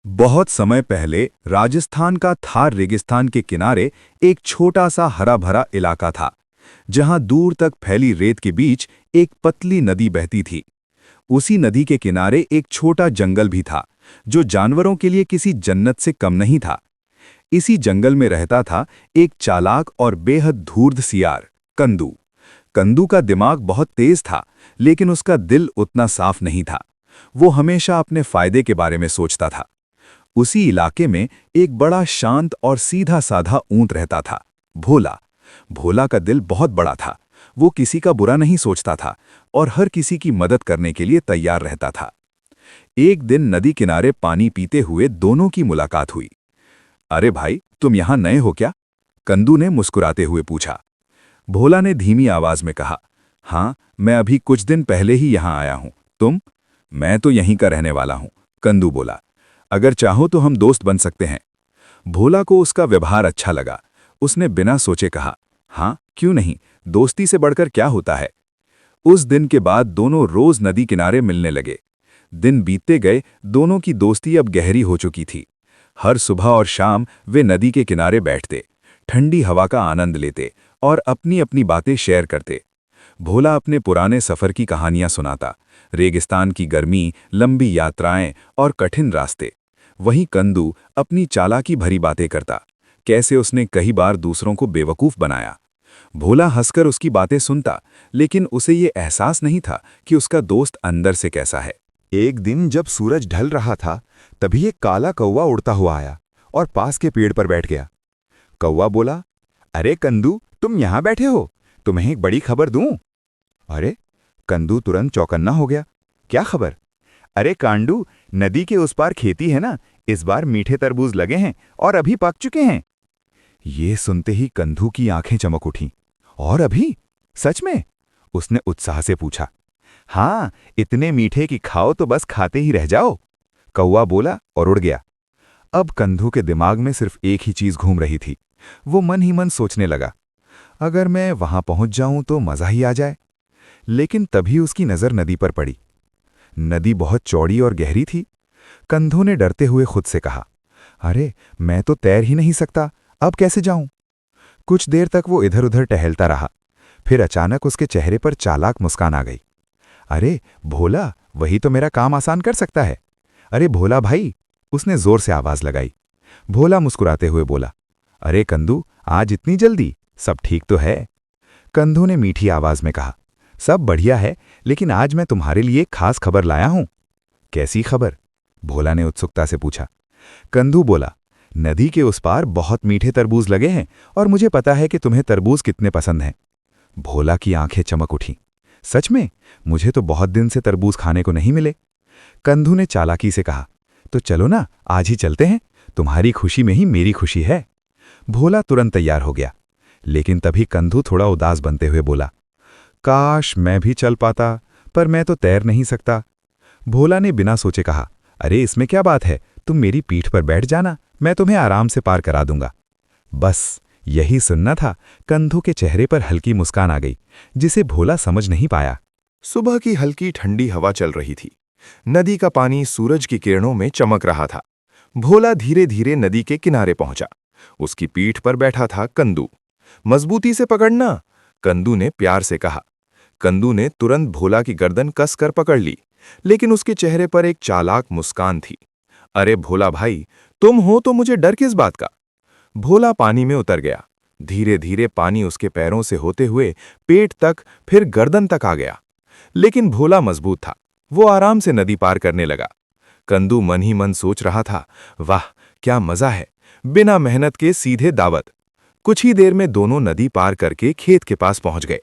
बहुत समय पहले राजस्थान का थार रेगिस्तान के किनारे एक छोटा सा हरा भरा इलाका था, जहां दूर तक फैली रेत के बीच एक पतली नदी बहती थी। उसी नदी के किनारे एक छोटा जंगल भी था, जो जानवरों के लिए किसी जन्नत से कम नहीं था। इसी जंगल में रहता था एक चालाक और बेहद धूर्त सियार, कंदू। कंदू का दिमाग बहुत तेज था, लेकिन उसका दिल उतना साफ नहीं था। वो हमेशा अपने फायदे के बारे में सोचता था। उसी इलाके में एक बड़ा शांत और सीधा साधा ऊंट रहता था, भोला। भोला का दिल बहुत बड़ा था। वो किसी का बुरा नहीं सोचता था और हर किसी की मदद करने के लिए तैयार रहता था। एक दिन नदी किनारे पानी पीते हुए दोनों की मुलाकात हुई। अरे भाई, तुम यहां नए हो क्या? कंदू ने मुस्कुराते हुए पूछा। भोला ने धीमी आवाज में कहा, हाँ, मैं अभी कुछ दिन पहले ही यहां आया हूं। तुम? मैं तो यहीं का रहने वाला हूं, कंदू बोला। अगर चाहो तो हम दोस्त बन सकते हैं। भोला को उसका व्यवहार अच्छा लगा। उसने बिना सोचे कहा, हाँ, क्यों नहीं, दोस्ती से बढ़कर क्या होता है। उस दिन के बाद दोनों रोज नदी किनारे मिलने लगे। दिन बीतते गए, दोनों की दोस्ती अब गहरी हो चुकी थी। हर सुबह और शाम वे नदी के किनारे बैठते, ठंडी हवा का आनंद लेते और अपनी अपनी बातें शेयर करते। भोला अपने पुराने सफर की कहानियां सुनाता, रेगिस्तान की गर्मी, लंबी यात्राएं और कठिन रास्ते। वहीं कंदू अपनी चालाकी भरी बातें करता, कैसे उसने कई बार दूसरों को बेवकूफ बनाया। भोला हंसकर उसकी बातें सुनता, लेकिन उसे ये एहसास नहीं था कि उसका दोस्त अंदर से कैसा है। एक दिन जब सूरज ढल रहा था, तभी एक काला कौवा उड़ता हुआ आया और पास के पेड़ पर बैठ गया। कौवा बोला, अरे कंदू, तुम यहां बैठे हो, तुम्हें एक बड़ी खबर दूं। अरे, कंदू तुरंत चौकन्ना हो गया। क्या खबर? अरे कांडू, नदी के उस पार खेती है ना, इस बार मीठे तरबूज लगे हैं और अभी पक चुके हैं। ये सुनते ही कंदू की आंखें चमक उठीं। और अभी? सच में? उसने उत्साह से पूछा। हाँ, इतने मीठे कि खाओ तो बस खाते ही रह जाओ, कौवा बोला और उड़ गया। अब कंदू के दिमाग में सिर्फ एक ही चीज घूम रही थी। वो मन ही मन सोचने लगा, अगर मैं वहां पहुंच जाऊं तो मजा ही आ जाए। लेकिन तभी उसकी नजर नदी पर पड़ी। नदी बहुत चौड़ी और गहरी थी। कंधों ने डरते हुए खुद से कहा, अरे, मैं तो तैर ही नहीं सकता, अब कैसे जाऊं? कुछ देर तक वो इधर उधर टहलता रहा। फिर अचानक उसके चेहरे पर चालाक मुस्कान आ गई। अरे भोला, वही तो मेरा काम आसान कर सकता है। अरे भोला भाई, उसने जोर से आवाज लगाई। भोला मुस्कुराते हुए बोला, अरे कंदू, आज इतनी जल्दी? सब ठीक तो है? कंधू ने मीठी आवाज में कहा, सब बढ़िया है, लेकिन आज मैं तुम्हारे लिए खास खबर लाया हूं। कैसी खबर? भोला ने उत्सुकता से पूछा। कंदू बोला, नदी के उस पार बहुत मीठे तरबूज लगे हैं और मुझे पता है कि तुम्हें तरबूज कितने पसंद हैं। भोला की आंखें चमक उठीं। सच में? मुझे तो बहुत दिन से तरबूज खाने को नहीं मिले। कंदू ने चालाकी से कहा, तो चलो ना, आज ही चलते हैं, तुम्हारी खुशी में ही मेरी खुशी है। भोला तुरंत तैयार हो गया, लेकिन तभी कंदू थोड़ा उदास बनते हुए बोला, काश मैं भी चल पाता, पर मैं तो तैर नहीं सकता। भोला ने बिना सोचे कहा, अरे इसमें क्या बात है, तुम मेरी पीठ पर बैठ जाना, मैं तुम्हें आराम से पार करा दूंगा। बस यही सुनना था, कंधू के चेहरे पर हल्की मुस्कान आ गई, जिसे भोला समझ नहीं पाया। सुबह की हल्की ठंडी हवा चल रही थी। नदी का पानी सूरज की किरणों में चमक रहा था। भोला धीरे धीरे नदी के किनारे पहुंचा। उसकी पीठ पर बैठा था कंदू। मजबूती से पकड़ना, कंदू ने प्यार से कहा। कंदू ने तुरंत भोला की गर्दन कसकर पकड़ ली, लेकिन उसके चेहरे पर एक चालाक मुस्कान थी। अरे भोला भाई, तुम हो तो मुझे डर किस बात का? भोला पानी में उतर गया। धीरे धीरे पानी उसके पैरों से होते हुए पेट तक, फिर गर्दन तक आ गया। लेकिन भोला मजबूत था। वो आराम से नदी पार करने लगा। कंदू मन ही मन सोच रहा था, वाह क्या मजा है, बिना मेहनत के सीधे दावत। कुछ ही देर में दोनों नदी पार करके खेत के पास पहुंच गए।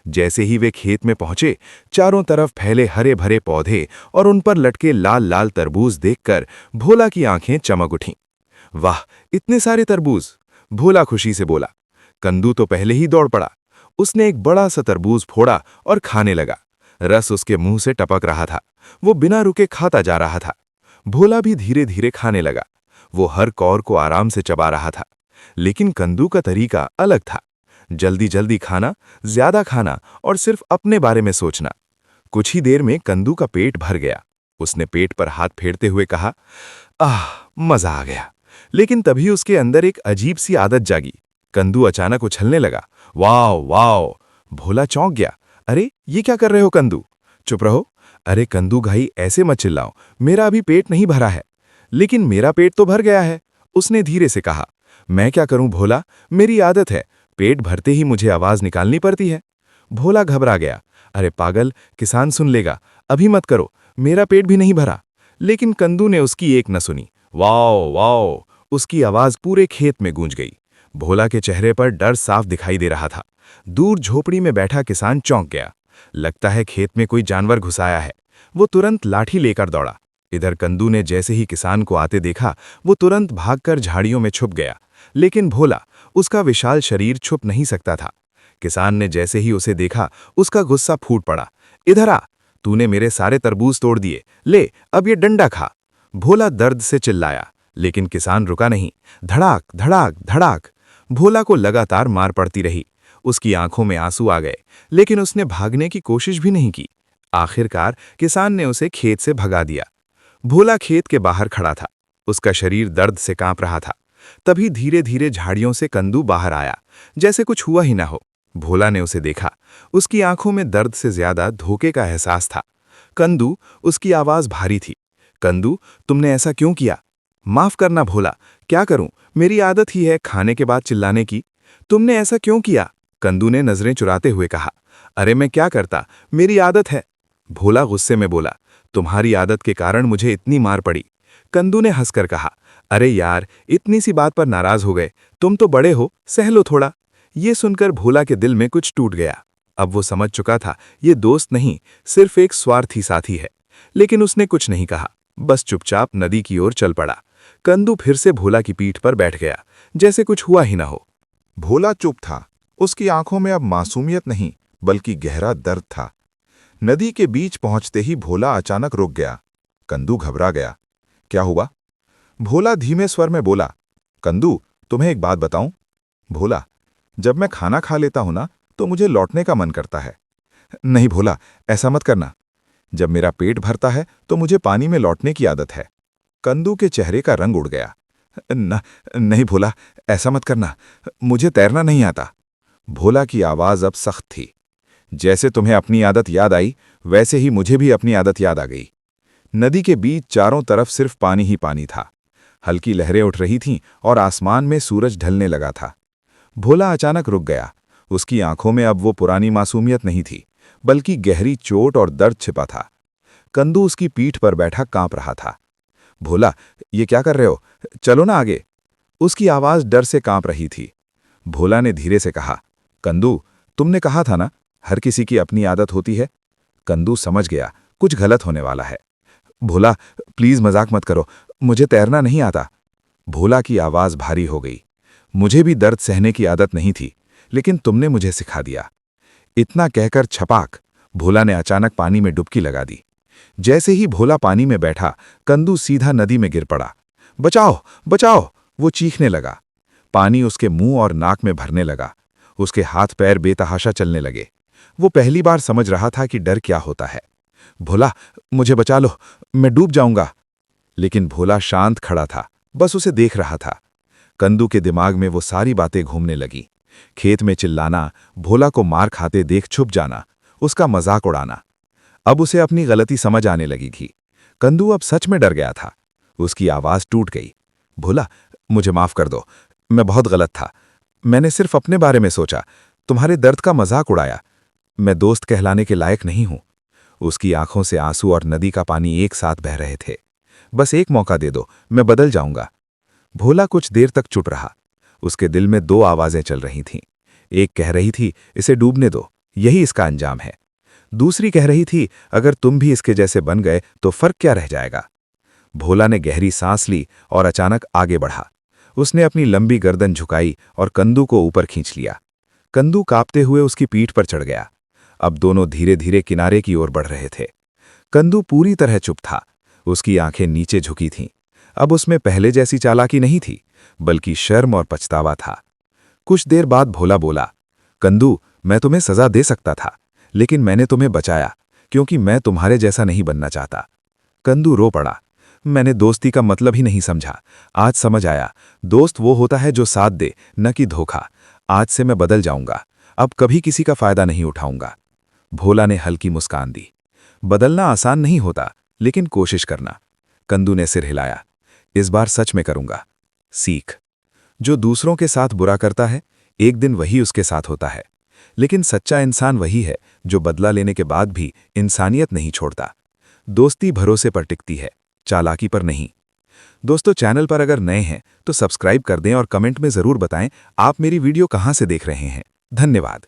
जैसे ही वे खेत में पहुंचे, चारों तरफ फैले हरे भरे पौधे और उन पर लटके लाल लाल तरबूज देखकर भोला की आंखें चमक उठीं। वाह, इतने सारे तरबूज, भोला खुशी से बोला। कंदू तो पहले ही दौड़ पड़ा। उसने एक बड़ा सा तरबूज फोड़ा और खाने लगा। रस उसके मुंह से टपक रहा था। वो बिना रुके खाता जा रहा था। भोला भी धीरे धीरे खाने लगा। वो हर कौर को आराम से चबा रहा था। लेकिन कंदू का तरीका अलग था। जल्दी जल्दी खाना, ज्यादा खाना और सिर्फ अपने बारे में सोचना। कुछ ही देर में कंदू का पेट भर गया। उसने पेट पर हाथ फेरते हुए कहा, आह, मजा आ गया। लेकिन तभी उसके अंदर एक अजीब सी आदत जागी। कंदू अचानक उछलने लगा। Wow wow! भोला चौंक गया। अरे ये क्या कर रहे हो कंदू? चुप रहो। अरे कंदू भाई, ऐसे मत चिल्लाओ, मेरा अभी पेट नहीं भरा है। लेकिन मेरा पेट तो भर गया है, उसने धीरे से कहा। मैं क्या करूं भोला, मेरी आदत है, पेट भरते ही मुझे आवाज निकालनी पड़ती है। भोला घबरा गया। अरे पागल, किसान सुन लेगा, अभी मत करो, मेरा पेट भी नहीं भरा। लेकिन कंदू ने उसकी एक न सुनी। Wow wow! उसकी आवाज पूरे खेत में गूंज गई। भोला के चेहरे पर डर साफ दिखाई दे रहा था। दूर झोपड़ी में बैठा किसान चौंक गया। लगता है खेत में कोई जानवर घुसाया है। वो तुरंत लाठी लेकर दौड़ा। इधर कंदू ने जैसे ही किसान को आते देखा, वो तुरंत भागकर झाड़ियों में छुप गया। लेकिन भोला, उसका विशाल शरीर छुप नहीं सकता था। किसान ने जैसे ही उसे देखा, उसका गुस्सा फूट पड़ा। इधर आ, तूने मेरे सारे तरबूज तोड़ दिए, ले अब ये डंडा खा। भोला दर्द से चिल्लाया, लेकिन किसान रुका नहीं। धड़ाक धड़ाक धड़ाक, भोला को लगातार मार पड़ती रही। उसकी आंखों में आंसू आ गए, लेकिन उसने भागने की कोशिश भी नहीं की। आखिरकार किसान ने उसे खेत से भगा दिया। भोला खेत के बाहर खड़ा था, उसका शरीर दर्द से कांप रहा था। तभी धीरे धीरे झाड़ियों से कंदू बाहर आया, जैसे कुछ हुआ ही ना हो। भोला ने उसे देखा, उसकी आंखों में दर्द से ज्यादा धोखे का एहसास था। कंदू, उसकी आवाज भारी थी। कंदू, तुमने ऐसा क्यों किया? माफ करना भोला, क्या करूं, मेरी आदत ही है खाने के बाद चिल्लाने की। तुमने ऐसा क्यों किया? कंदू ने नजरें चुराते हुए कहा। अरे मैं क्या करता, मेरी आदत है। भोला गुस्से में बोला, तुम्हारी आदत के कारण मुझे इतनी मार पड़ी। कंदू ने हंसकर कहा, अरे यार, इतनी सी बात पर नाराज हो गए, तुम तो बड़े हो, सह लो थोड़ा। ये सुनकर भोला के दिल में कुछ टूट गया। अब वो समझ चुका था, ये दोस्त नहीं, सिर्फ एक स्वार्थी साथी है। लेकिन उसने कुछ नहीं कहा, बस चुपचाप नदी की ओर चल पड़ा। कंदू फिर से भोला की पीठ पर बैठ गया, जैसे कुछ हुआ ही ना हो। भोला चुप था। उसकी आंखों में अब मासूमियत नहीं, बल्कि गहरा दर्द था। नदी के बीच पहुंचते ही भोला अचानक रुक गया। कंदू घबरा गया। क्या हुआ? भोला धीमे स्वर में बोला। कंदू, तुम्हें एक बात बताऊं? भोला, जब मैं खाना खा लेता हूं ना, तो मुझे लौटने का मन करता है। नहीं भोला, ऐसा मत करना। जब मेरा पेट भरता है तो मुझे पानी में लौटने की आदत है। कंदू के चेहरे का रंग उड़ गया। नहीं भोला, ऐसा मत करना, मुझे तैरना नहीं आता। भोला की आवाज अब सख्त थी। जैसे तुम्हें अपनी आदत याद आई, वैसे ही मुझे भी अपनी आदत याद आ गई। नदी के बीच चारों तरफ सिर्फ पानी ही पानी था। हल्की लहरें उठ रही थीं और आसमान में सूरज ढलने लगा था। भोला अचानक रुक गया। उसकी आंखों में अब वो पुरानी मासूमियत नहीं थी, बल्कि गहरी चोट और दर्द छिपा था। कंदू उसकी पीठ पर बैठा कांप रहा था। भोला, ये क्या कर रहे हो? चलो ना आगे। उसकी आवाज डर से कांप रही थी। भोला ने धीरे से कहा, कंदू, तुमने कहा था ना, हर किसी की अपनी आदत होती है। कंदू समझ गया, कुछ गलत होने वाला है। भोला, प्लीज मजाक मत करो, मुझे तैरना नहीं आता। भोला की आवाज भारी हो गई। मुझे भी दर्द सहने की आदत नहीं थी, लेकिन तुमने मुझे सिखा दिया। इतना कहकर छपाक, भोला ने अचानक पानी में डुबकी लगा दी। जैसे ही भोला पानी में बैठा, कंदू सीधा नदी में गिर पड़ा। बचाओ बचाओ! वो चीखने लगा। पानी उसके मुंह और नाक में भरने लगा। उसके हाथ पैर बेतहाशा चलने लगे। वो पहली बार समझ रहा था कि डर क्या होता है। भोला, मुझे बचा लो, मैं डूब जाऊंगा। लेकिन भोला शांत खड़ा था, बस उसे देख रहा था। कंदू के दिमाग में वो सारी बातें घूमने लगी। खेत में चिल्लाना, भोला को मार खाते देख छुप जाना, उसका मजाक उड़ाना। अब उसे अपनी गलती समझ आने लगी थी। कंदू अब सच में डर गया था। उसकी आवाज टूट गई। भोला, मुझे माफ कर दो, मैं बहुत गलत था। मैंने सिर्फ अपने बारे में सोचा, तुम्हारे दर्द का मजाक उड़ाया। मैं दोस्त कहलाने के लायक नहीं हूं। उसकी आंखों से आंसू और नदी का पानी एक साथ बह रहे थे। बस एक मौका दे दो, मैं बदल जाऊंगा। भोला कुछ देर तक चुप रहा। उसके दिल में दो आवाजें चल रही थीं। एक कह रही थी, इसे डूबने दो, यही इसका अंजाम है। दूसरी कह रही थी, अगर तुम भी इसके जैसे बन गए तो फर्क क्या रह जाएगा। भोला ने गहरी सांस ली और अचानक आगे बढ़ा। उसने अपनी लंबी गर्दन झुकाई और कंदू को ऊपर खींच लिया। कंदू कांपते हुए उसकी पीठ पर चढ़ गया। अब दोनों धीरे धीरे किनारे की ओर बढ़ रहे थे। कंदू पूरी तरह चुप था। उसकी आंखें नीचे झुकी थीं। अब उसमें पहले जैसी चालाकी नहीं थी, बल्कि शर्म और पछतावा था। कुछ देर बाद भोला बोला, कंदू, मैं तुम्हें सजा दे सकता था, लेकिन मैंने तुम्हें बचाया, क्योंकि मैं तुम्हारे जैसा नहीं बनना चाहता। कंदू रो पड़ा। मैंने दोस्ती का मतलब ही नहीं समझा। आज समझ आया, दोस्त वो होता है जो साथ दे, न कि धोखा। आज से मैं बदल जाऊंगा, अब कभी किसी का फायदा नहीं उठाऊंगा। भोला ने हल्की मुस्कान दी। बदलना आसान नहीं होता, लेकिन कोशिश करना। कंदू ने सिर हिलाया। इस बार सच में करूंगा। सीख, जो दूसरों के साथ बुरा करता है, एक दिन वही उसके साथ होता है। लेकिन सच्चा इंसान वही है जो बदला लेने के बाद भी इंसानियत नहीं छोड़ता। दोस्ती भरोसे पर टिकती है, चालाकी पर नहीं। दोस्तों, चैनल पर अगर नए हैं तो सब्सक्राइब कर दें और कमेंट में ज़रूर बताएं आप मेरी वीडियो कहां से देख रहे हैं। धन्यवाद।